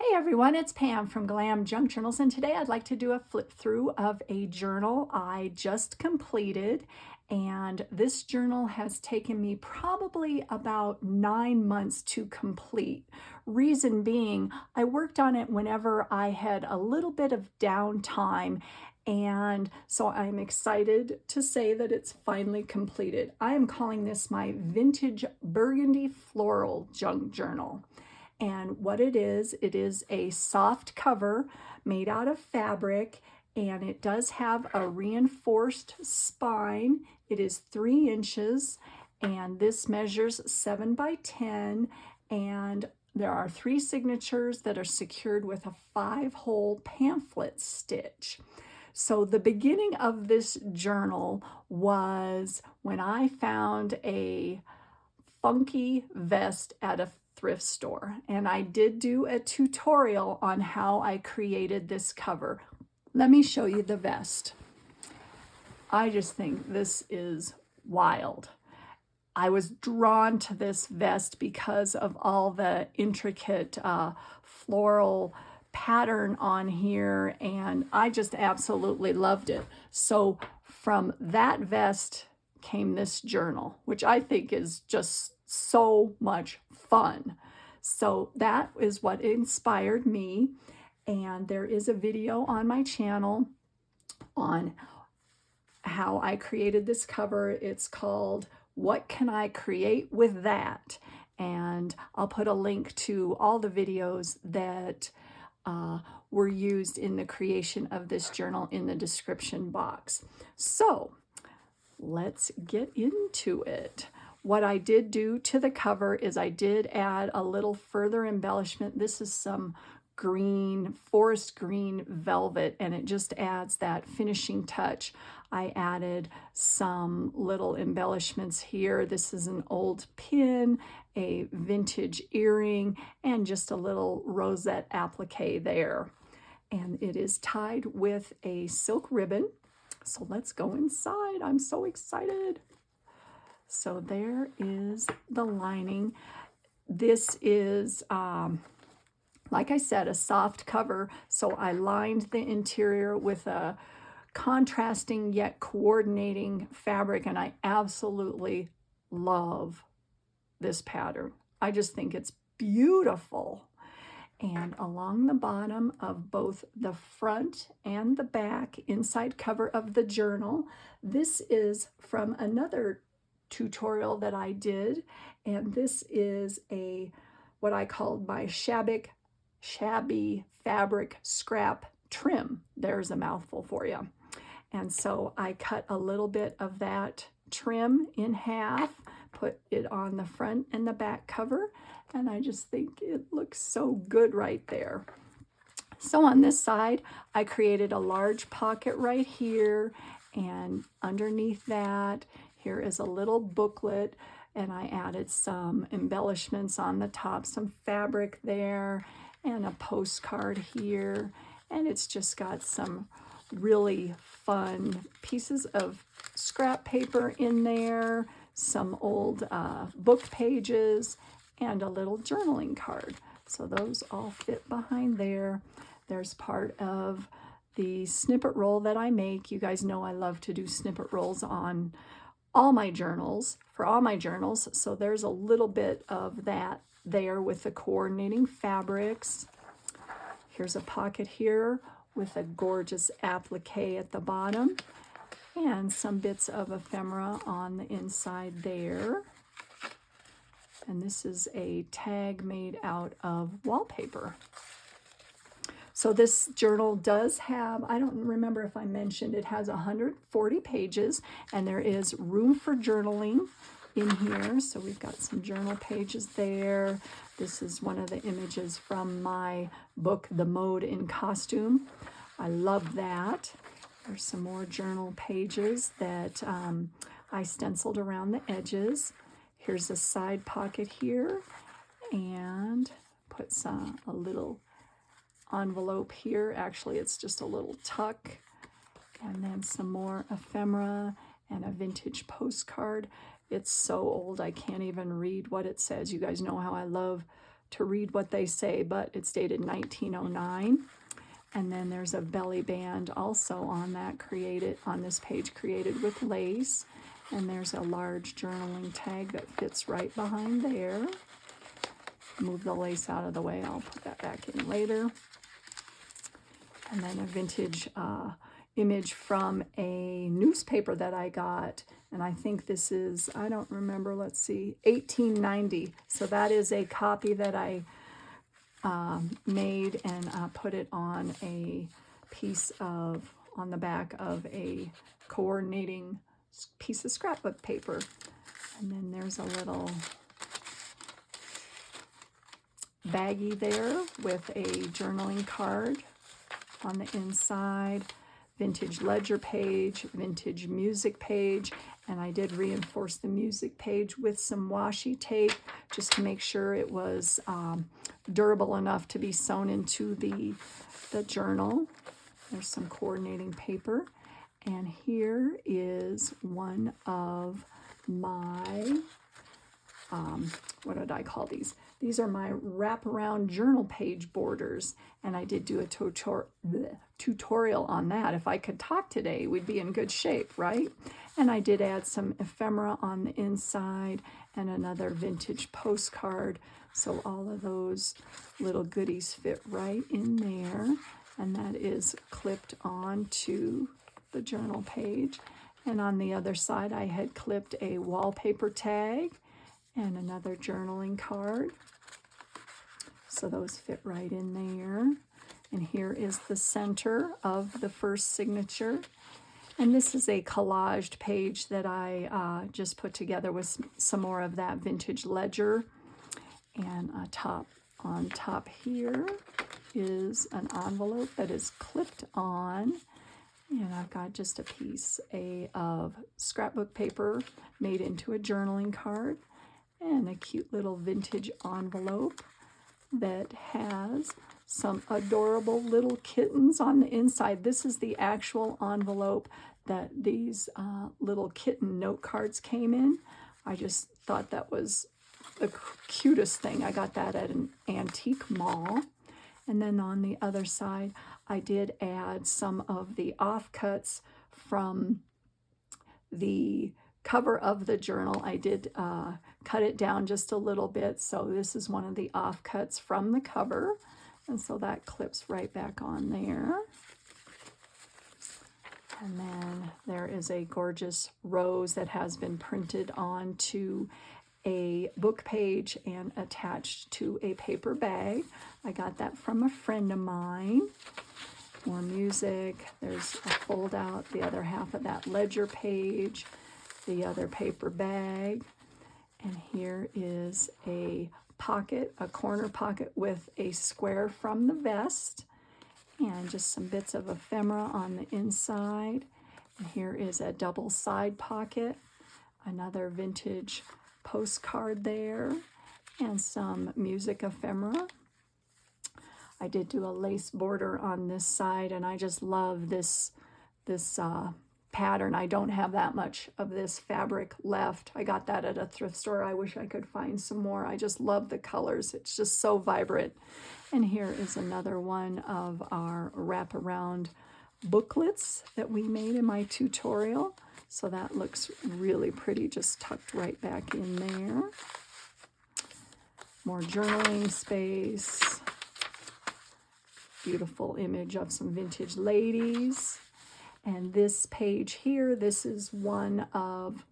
Hey everyone, it's Pam from GlamJunkJournals, and today I'd like to do a flip through of a journal I just completed. And this journal has taken me probably about 9 months to complete. Reason being, I worked on it whenever I had a little bit of downtime, and so I'm excited to say that it's finally completed. I am calling this my Vintage Burgundy Floral Junk Journal. And what it is a soft cover made out of fabric, and it does have a reinforced spine. It is 3 inches, and this measures 7 by 10, and there are 3 signatures that are secured with a 5-hole pamphlet stitch. So the beginning of this journal was when I found a funky vest at a thrift store, and I did do a tutorial on how I created this cover. Let me show you the vest. I just think this is wild. I was drawn to this vest because of all the intricate floral pattern on here, and I just absolutely loved it. So from that vest came this journal, which I think is just so much fun. So that is what inspired me, and there is a video on my channel on how I created this cover. It's called What Can I Create With That? And I'll put a link to all the videos that were used in the creation of this journal in the description box. So let's get into it. What I did do to the cover is I did add a little further embellishment. This is some green, forest green velvet, and it just adds that finishing touch. I added some little embellishments here. This is an old pin, a vintage earring, and just a little rosette applique there. And it is tied with a silk ribbon. So let's go inside. I'm so excited. So there is the lining. This is, like I said, a soft cover. So I lined the interior with a contrasting yet coordinating fabric, and I absolutely love this pattern. I just think it's beautiful. And along the bottom of both the front and the back inside cover of the journal, this is from another tutorial that I did, and this is what I called my shabby fabric scrap trim. There's a mouthful for you. And so I cut a little bit of that trim in half, put it on the front and the back cover, and I just think it looks so good right there. So on this side, I created a large pocket right here, and underneath that, here is a little booklet, and I added some embellishments on the top, some fabric there, and a postcard here, and it's just got some really fun pieces of scrap paper in there, some old book pages, and a little journaling card. So those all fit behind there. There's part of the snippet roll that I make. You guys know I love to do snippet rolls on all my journals, for all my journals. So there's a little bit of that there with the coordinating fabrics. Here's a pocket here with a gorgeous applique at the bottom, and some bits of ephemera on the inside there. And this is a tag made out of wallpaper. So this journal does have, I don't remember if I mentioned, it has 140 pages, and there is room for journaling in here. So we've got some journal pages there. This is one of the images from my book, The Mode in Costume. I love that. There's some more journal pages that I stenciled around the edges. Here's a side pocket here, and put a little envelope here. Actually, it's just a little tuck, and then some more ephemera and a vintage postcard. It's so old I can't even read what it says. You guys know how I love to read what they say, but it's dated 1909. And then there's a belly band also on this page, created with lace. And there's a large journaling tag that fits right behind there. Move the lace out of the way. I'll put that back in later. And then a vintage image from a newspaper that I got. And I think this is, I don't remember, let's see, 1890. So that is a copy that I made and put it on a piece of, on the back of a coordinating piece of scrapbook paper. And then there's a little baggie there with a journaling card on the inside, vintage ledger page, vintage music page, and I did reinforce the music page with some washi tape just to make sure it was durable enough to be sewn into the journal. There's some coordinating paper, and here is one of my, what did I call these? These are my wraparound journal page borders, and I did do a tutorial on that. If I could talk today, we'd be in good shape, right? And I did add some ephemera on the inside and another vintage postcard. So all of those little goodies fit right in there. And that is clipped onto the journal page. And on the other side, I had clipped a wallpaper tag and another journaling card. So those fit right in there. And here is the center of the first signature. And this is a collaged page that I just put together with some more of that vintage ledger. And on top here is an envelope that is clipped on. And I've got just a piece of scrapbook paper made into a journaling card and a cute little vintage envelope that has some adorable little kittens on the inside. This is the actual envelope that these little kitten note cards came in. I just thought that was the cutest thing. I got that at an antique mall. And then on the other side, I did add some of the offcuts from the cover of the journal. I did cut it down just a little bit. So this is one of the offcuts from the cover. And so that clips right back on there. And then there is a gorgeous rose that has been printed onto a book page and attached to a paper bag. I got that from a friend of mine. More music. There's a fold out, the other half of that ledger page, the other paper bag. And here is a pocket, a corner pocket with a square from the vest, and just some bits of ephemera on the inside. And here is a double side pocket, another vintage postcard there, and some music ephemera. I did do a lace border on this side, and I just love this pattern. I don't have that much of this fabric left. I got that at a thrift store. I wish I could find some more. I just love the colors. It's just so vibrant. And here is another one of our wraparound booklets that we made in my tutorial. So that looks really pretty, just tucked right back in there. More journaling space. Beautiful image of some vintage ladies. And this page here, this is one of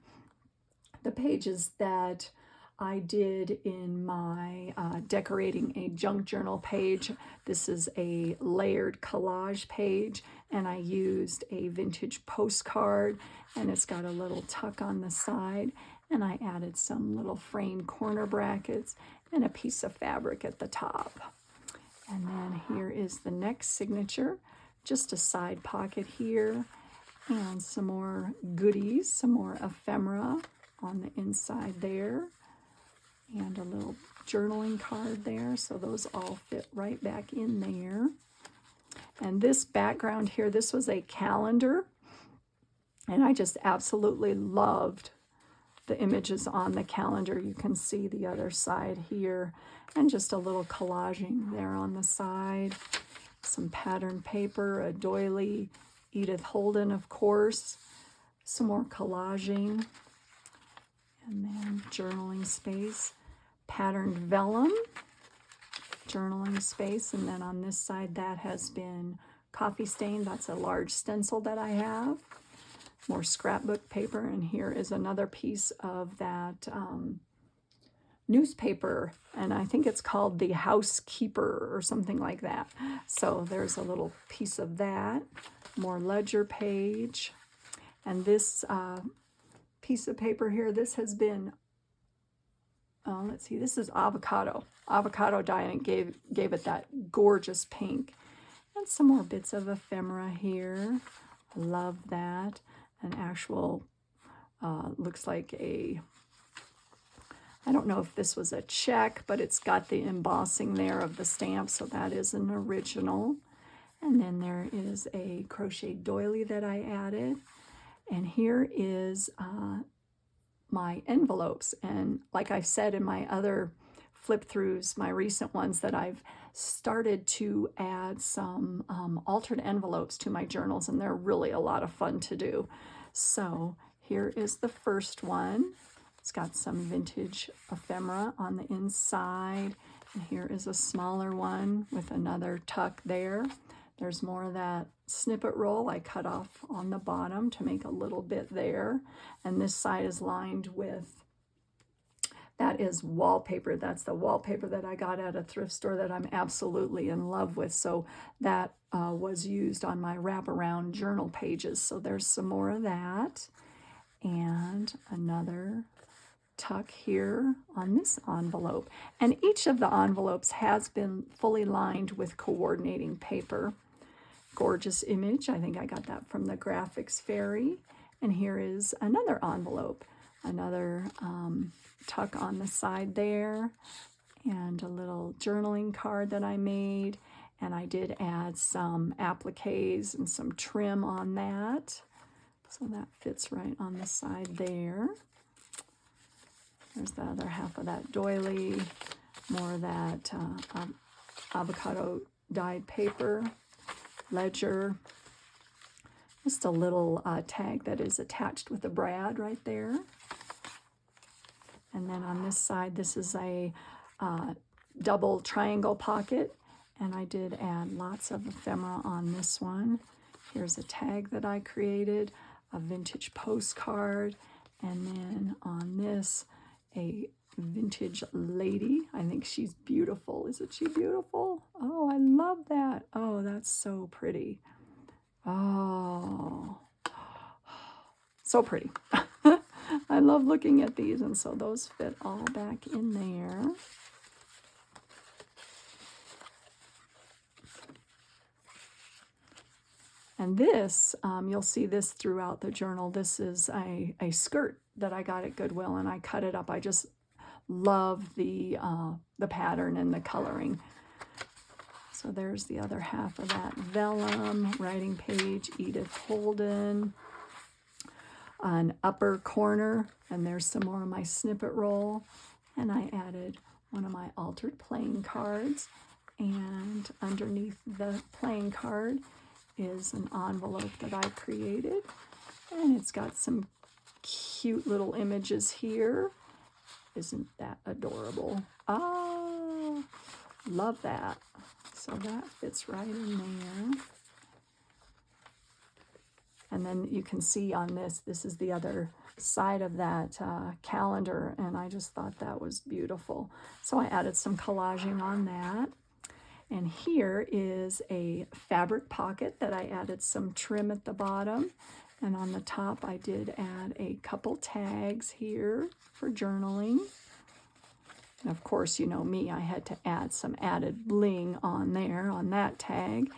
the pages that I did in my decorating a junk journal page. This is a layered collage page, and I used a vintage postcard, and it's got a little tuck on the side, and I added some little framed corner brackets and a piece of fabric at the top. And then here is the next signature. Just a side pocket here, and some more goodies, some more ephemera on the inside there, and a little journaling card there. So those all fit right back in there. And this background here, this was a calendar, and I just absolutely loved the images on the calendar. You can see the other side here, and just a little collaging there on the side. Some patterned paper, a doily, Edith Holden, of course. Some more collaging, and then journaling space, patterned vellum, journaling space, and then on this side that has been coffee stain. That's a large stencil that I have. More scrapbook paper, and here is another piece of that newspaper, and I think it's called The Housekeeper or something like that. So there's a little piece of that. More ledger page, and this piece of paper here, this has been, let's see, this is avocado dye, and it gave it that gorgeous pink. And some more bits of ephemera here. Love that. An actual, looks like a, I don't know if this was a check, but it's got the embossing there of the stamp, so that is an original. And then there is a crocheted doily that I added. And here is my envelopes. And like I've said in my other flip throughs, my recent ones, that I've started to add some altered envelopes to my journals, and they're really a lot of fun to do. So here is the first one. It's got some vintage ephemera on the inside, and here is a smaller one with another tuck there. There's more of that snippet roll I cut off on the bottom to make a little bit there, and this side is lined with, that is wallpaper. That's the wallpaper that I got at a thrift store that I'm absolutely in love with. So that was used on my wraparound journal pages. So there's some more of that. And another tuck here on this envelope. And each of the envelopes has been fully lined with coordinating paper. Gorgeous image. I think I got that from the Graphics Fairy. And here is another envelope. Another tuck on the side there, and a little journaling card that I made, and I did add some appliques and some trim on that, so that fits right on the side there. There's the other half of that doily, more of that avocado dyed paper, ledger, just a little tag that is attached with a brad right there. And then on this side, this is a double triangle pocket, and I did add lots of ephemera on this one. Here's a tag that I created, a vintage postcard, and then on this, a vintage lady. I think she's beautiful. Isn't she beautiful? Oh, I love that. Oh, that's so pretty. Oh, so pretty. I love looking at these, and so those fit all back in there. And this, you'll see this throughout the journal. This is a skirt that I got at Goodwill, and I cut it up. I just love the pattern and the coloring. So there's the other half of that vellum, writing page, Edith Holden. An upper corner, and there's some more of my snippet roll, and I added one of my altered playing cards, and underneath the playing card is an envelope that I created, and it's got some cute little images here. Isn't that adorable? Ah, love that. So that fits right in there. And then you can see on this is the other side of that calendar, and I just thought that was beautiful. So I added some collaging on that. And here is a fabric pocket that I added some trim at the bottom. And on the top, I did add a couple tags here for journaling. And of course, you know me, I had to add some added bling on there, on that tag.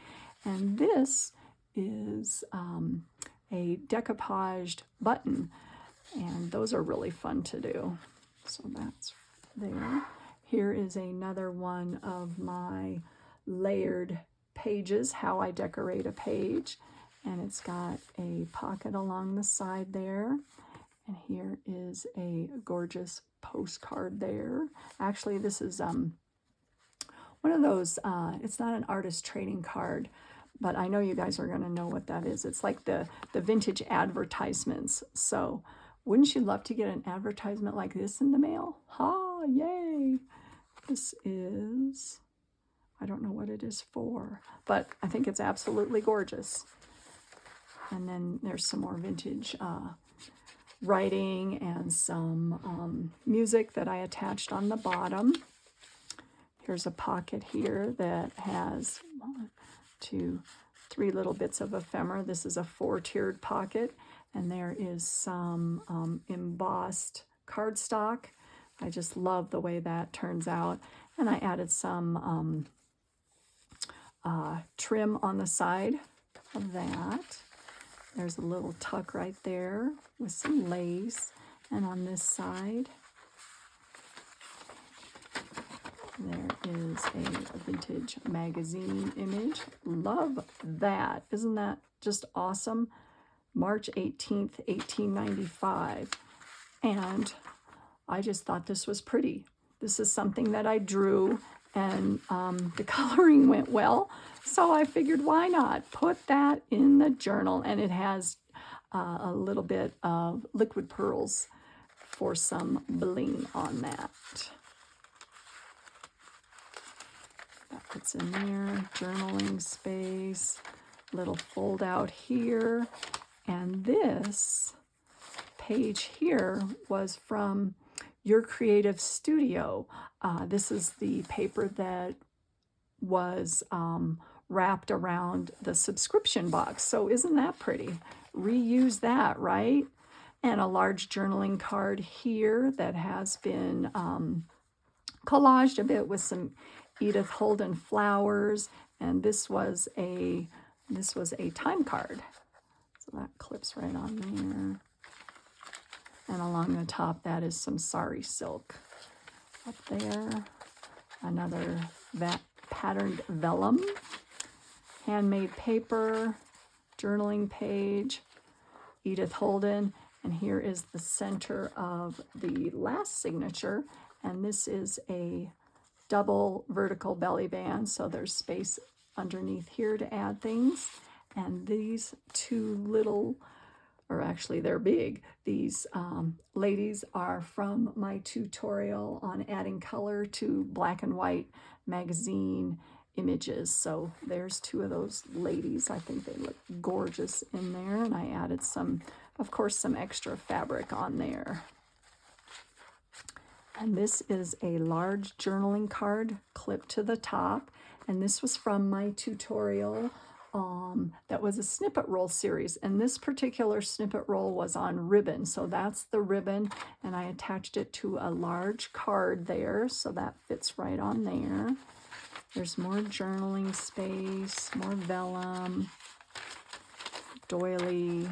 And this is a decoupaged button, and those are really fun to do. So that's there. Here is another one of my layered pages, how I decorate a page, and it's got a pocket along the side there, And here is a gorgeous postcard there. Actually, this is one of those, it's not an artist trading card, but I know you guys are going to know what that is. It's like the vintage advertisements. So wouldn't you love to get an advertisement like this in the mail? Ha, yay. This is, I don't know what it is for, but I think it's absolutely gorgeous. And then there's some more vintage writing and some music that I attached on the bottom. Here's a pocket here that has 1, 2, 3 little bits of ephemera. This is a 4-tiered pocket, and there is some embossed cardstock. I just love the way that turns out. And I added some trim on the side of that. There's a little tuck right there with some lace. And on this side, there is a vintage magazine image. Love that. Isn't that just awesome? March 18th, 1895. And I just thought this was pretty. This is something that I drew, and the coloring went well. So I figured, why not put that in the journal? And it has a little bit of liquid pearls for some bling on that. That fits in there. Journaling space, little fold out here. And this page here was from Your Creative Studio. This is the paper that was wrapped around the subscription box. So isn't that pretty? Reuse that, right? And a large journaling card here that has been collaged a bit with some Edith Holden flowers. And this was a time card. So that clips right on there. And along the top, that is some sari silk. Up there, another patterned vellum, handmade paper, journaling page, Edith Holden. And here is the center of the last signature. And this is a double vertical belly band. So there's space underneath here to add things. And these 2 little, or actually they're big, these ladies are from my tutorial on adding color to black and white magazine images. So there's 2 of those ladies. I think they look gorgeous in there. And I added some, of course, some extra fabric on there. And this is a large journaling card clipped to the top. And this was from my tutorial that was a snippet roll series, and this particular snippet roll was on ribbon, so that's the ribbon, and I attached it to a large card there, so that fits right on there. There's more journaling space, more vellum, doily,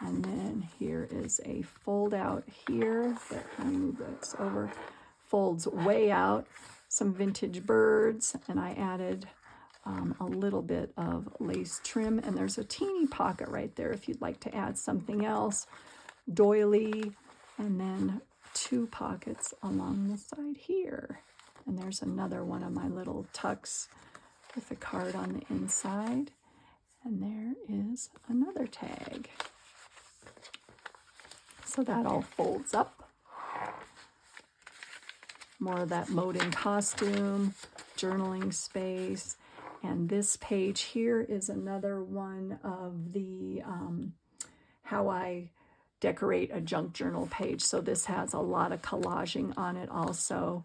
and then here is a fold out here. Let me move this over. Folds way out, some vintage birds, and I added a little bit of lace trim, and there's a teeny pocket right there if you'd like to add something else. Doily, and then 2 pockets along the side here. And there's another one of my little tucks with a card on the inside. And there is another tag. So that all folds up. More of that moding costume, journaling space. And this page here is another one of the how I decorate a junk journal page. So this has a lot of collaging on it also,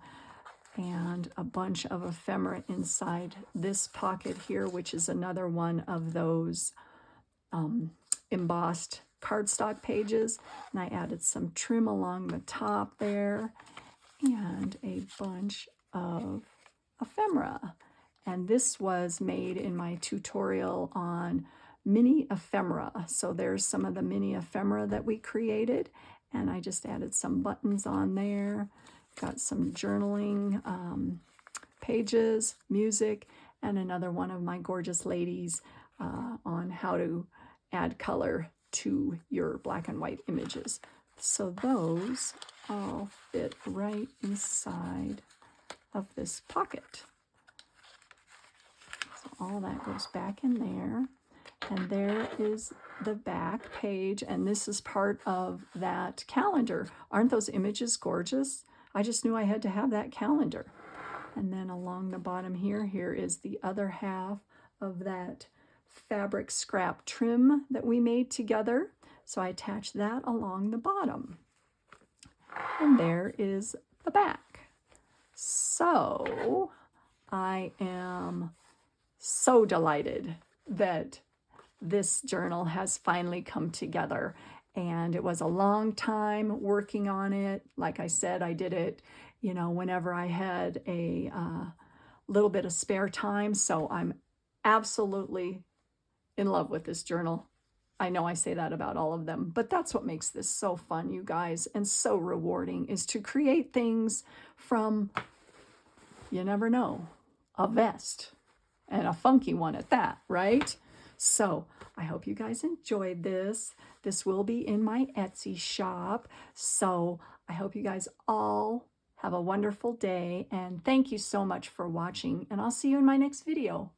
and a bunch of ephemera inside this pocket here, which is another one of those embossed cardstock pages. And I added some trim along the top there and a bunch of ephemera. And this was made in my tutorial on mini ephemera. So there's some of the mini ephemera that we created, and I just added some buttons on there. Got some journaling pages, music, and another one of my gorgeous ladies on how to add color to your black and white images. So those all fit right inside of this pocket. So all that goes back in there. And there is the back page, and this is part of that calendar. Aren't those images gorgeous? I just knew I had to have that calendar. And then along the bottom here is the other half of that fabric scrap trim that we made together. So I attached that along the bottom. And there is the back. So I am so delighted that this journal has finally come together, and it was a long time working on it. Like I said, I did it, you know, whenever I had a little bit of spare time. So I'm absolutely in love with this journal. I know I say that about all of them, but that's what makes this so fun, you guys, and so rewarding, is to create things from, you never know, a vest, and a funky one at that, right? So I hope you guys enjoyed this. This will be in my Etsy shop. So I hope you guys all have a wonderful day, and thank you so much for watching, and I'll see you in my next video.